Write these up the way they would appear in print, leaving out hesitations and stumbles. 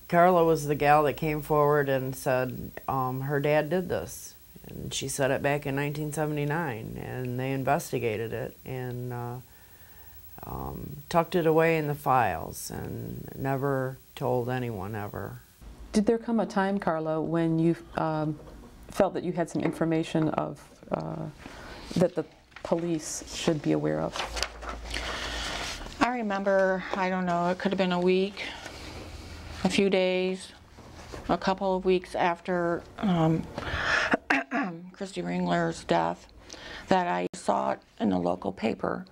Carla was the gal that came forward and said her dad did this. And she said it back in 1979, and they investigated it and tucked it away in the files and never told anyone ever. Did there come a time, Carla, when you felt that you had some information of that the police should be aware of? I remember, I don't know, it could have been a week, a few days, a couple of weeks after Christy Ringler's death, that I saw it in the local paper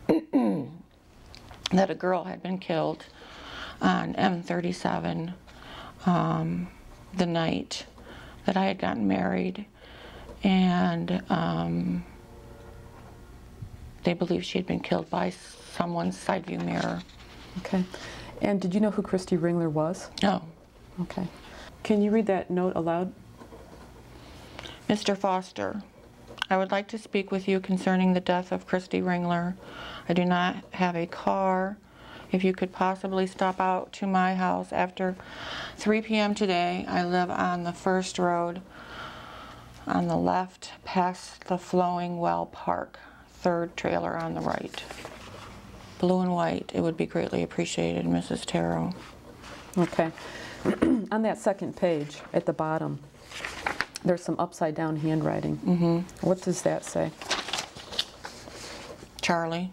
that a girl had been killed on M37 the night that I had gotten married, and they believed she had been killed by someone's side view mirror. Okay. And did you know who Christy Ringler was? No. Okay. Can you read that note aloud? Mr. Foster, I would like to speak with you concerning the death of Christy Ringler. I do not have a car. If you could possibly stop out to my house after 3 p.m. today. I live on the first road on the left past the Flowing Well Park, third trailer on the right. Blue and white, it would be greatly appreciated, Mrs. Tarot. Okay. On that second page at the bottom, there's some upside down handwriting. Mm-hmm. What does that say? Charlie.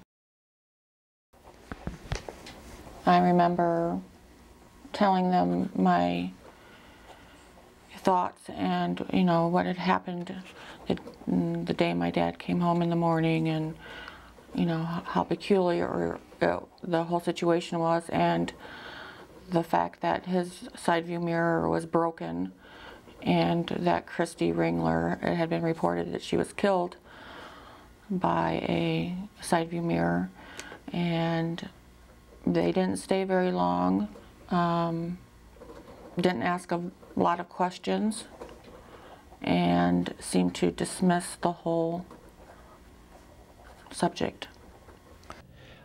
I remember telling them my thoughts and, you know, what had happened the day my dad came home in the morning, and, you know, how peculiar the whole situation was, and the fact that his side view mirror was broken, and that Christy Ringler, it had been reported that she was killed by a side view mirror, and they didn't stay very long, didn't ask a lot of questions, and seemed to dismiss the whole subject.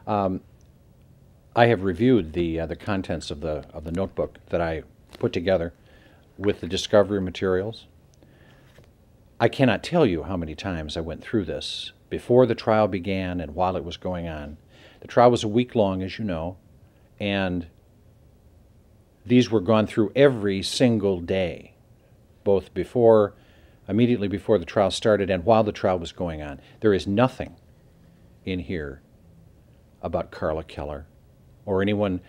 I have reviewed the contents of the notebook that I put together with the discovery materials. I cannot tell you how many times I went through this before the trial began and while it was going on. The trial was a week long, as you know, and these were gone through every single day, both immediately before the trial started and while the trial was going on. There is nothing in here about Carla Keller or anyone,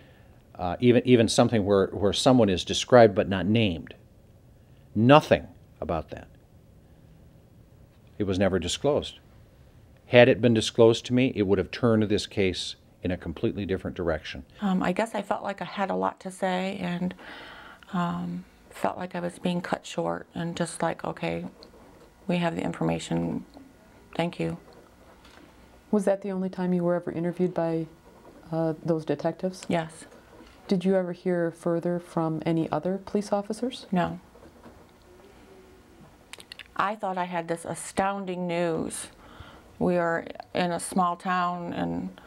even something where someone is described but not named. Nothing about that. It was never disclosed. Had it been disclosed to me, it would have turned this case in a completely different direction. I guess I felt like I had a lot to say, and felt like I was being cut short, and just like, okay, we have the information, thank you. Was that the only time you were ever interviewed by those detectives? Yes. Did you ever hear further from any other police officers? No. I thought I had this astounding news. We are in a small town, and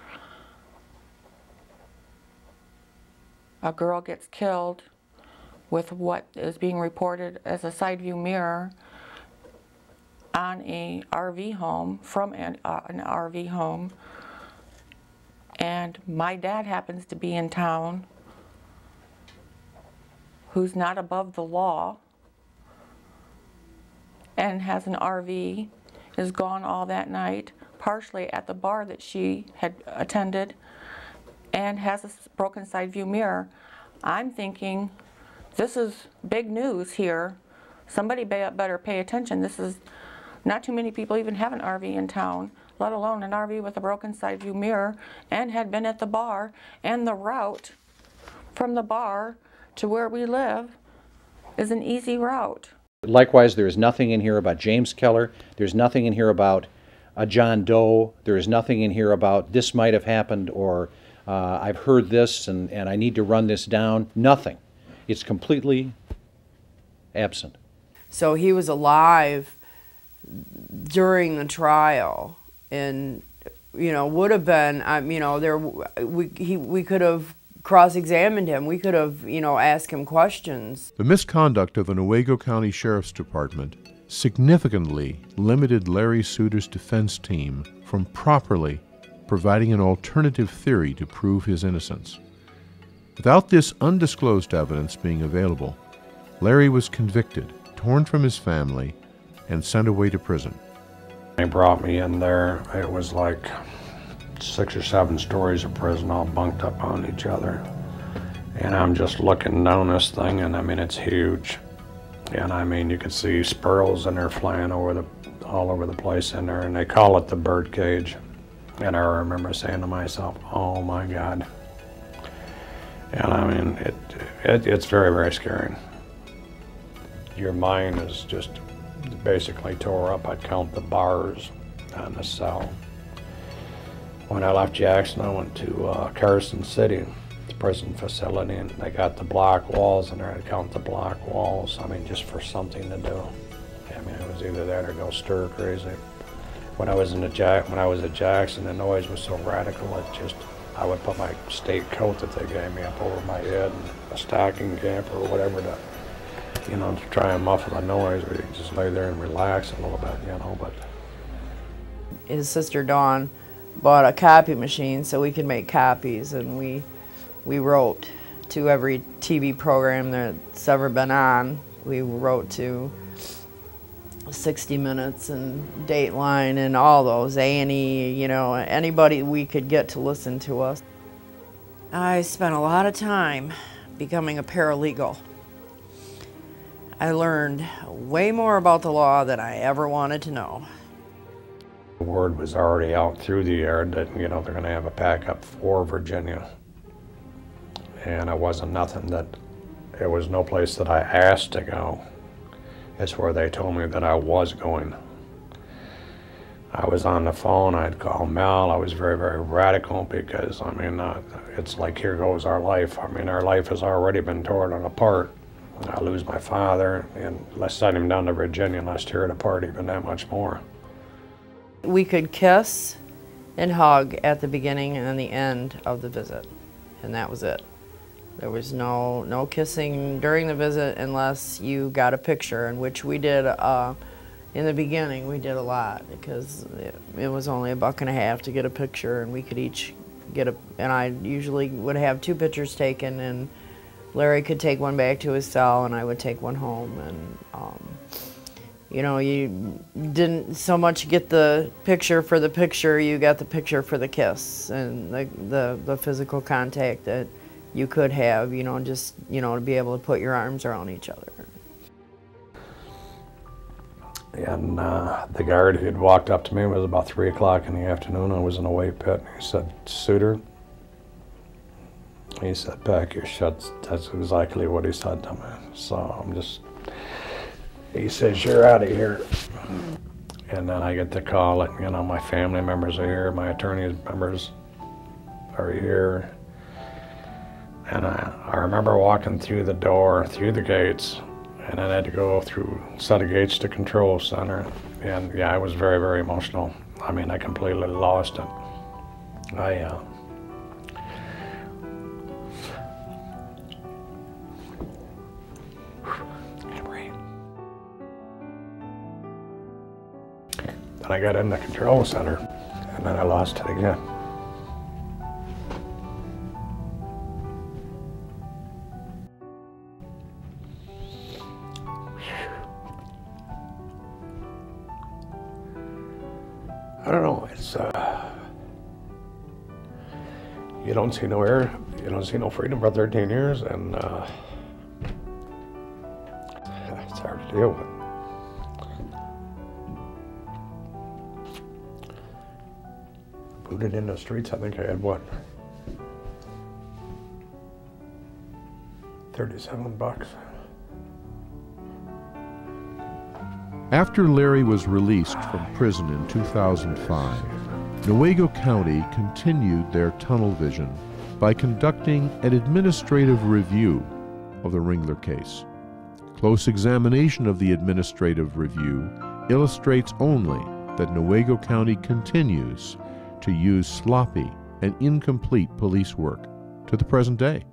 a girl gets killed with what is being reported as a side view mirror on a RV home, from an RV home, and my dad happens to be in town, who's not above the law, and has an RV, is gone all that night, partially at the bar that she had attended, and has a broken side view mirror. I'm thinking, this is big news here. Somebody better pay attention. This is, not too many people even have an RV in town, let alone an RV with a broken side view mirror, and had been at the bar, and the route from the bar to where we live is an easy route. Likewise, there is nothing in here about James Keller. There's nothing in here about a John Doe. There is nothing in here about this might have happened, or I've heard this and I need to run this down. Nothing. It's completely absent. So he was alive during the trial, and, you know, would have been, you know, we could have cross-examined him. We could have, asked him questions. The misconduct of the Newaygo County Sheriff's Department significantly limited Larry Souter's defense team from properly providing an alternative theory to prove his innocence. Without this undisclosed evidence being available, Larry was convicted, torn from his family, and sent away to prison. They brought me in there. It was like 6 or 7 stories of prison all bunked up on each other. And I'm just looking down this thing, and I mean, it's huge. And I mean, you can see squirrels in there flying all over the place in there, and they call it the bird cage. And I remember saying to myself, oh my God. And I mean, it's very, very scary. Your mind is just basically tore up. I'd count the bars on the cell. When I left Jackson, I went to Carson City, the prison facility, and they got the block walls in there. I'd count the block walls, I mean, just for something to do. I mean, it was either that or go stir crazy. When I was at Jackson, the noise was so radical, I would put my state coat that they gave me up over my head and a stocking cap or whatever to try and muffle the noise, or you just lay there and relax a little bit, but. His sister Dawn bought a copy machine so we could make copies, and we wrote to every TV program that's ever been on. We wrote to 60 Minutes and Dateline and all those, A&E, anybody we could get to listen to us. I spent a lot of time becoming a paralegal. I learned way more about the law than I ever wanted to know. The word was already out through the air that, they're going to have a backup for Virginia. And it wasn't it was no place that I asked to go. It's where they told me that I was going. I was on the phone, I'd call Mel. I was very, very radical because, I mean, it's like, here goes our life. I mean, our life has already been torn apart. I lose my father, and let's send him down to Virginia and let's tear it apart even that much more. We could kiss and hug at the beginning and the end of the visit, and that was it. There was no kissing during the visit unless you got a picture, in which we did. In the beginning, we did a lot because it was only $1.50 to get a picture, and we could each get and I usually would have 2 pictures taken, and Larry could take one back to his cell, and I would take one home. And you didn't so much get the picture for the picture; you got the picture for the kiss and the physical contact that you could have. Just to be able to put your arms around each other. And the guard who had walked up to me, it was about 3 o'clock in the afternoon. I was in a weight pit. He said, "Souter," he said, "pack your shit." That's exactly what he said to me. So he says, "You're out of here." And then I get the call that, my family members are here, my attorney members are here. And I remember walking through the door, through the gates, and then I had to go through a set of gates to control center. And yeah, I was very, very emotional. I mean, I completely lost it. Then I got in the control center, and then I lost it again. I don't know, it's, you don't see no air, you don't see no freedom for 13 years, and it's hard to deal with. Booted in the streets, I think I had, what, 37 bucks. After Larry was released from prison in 2005, Newaygo County continued their tunnel vision by conducting an administrative review of the Ringler case. Close examination of the administrative review illustrates only that Newaygo County continues to use sloppy and incomplete police work to the present day.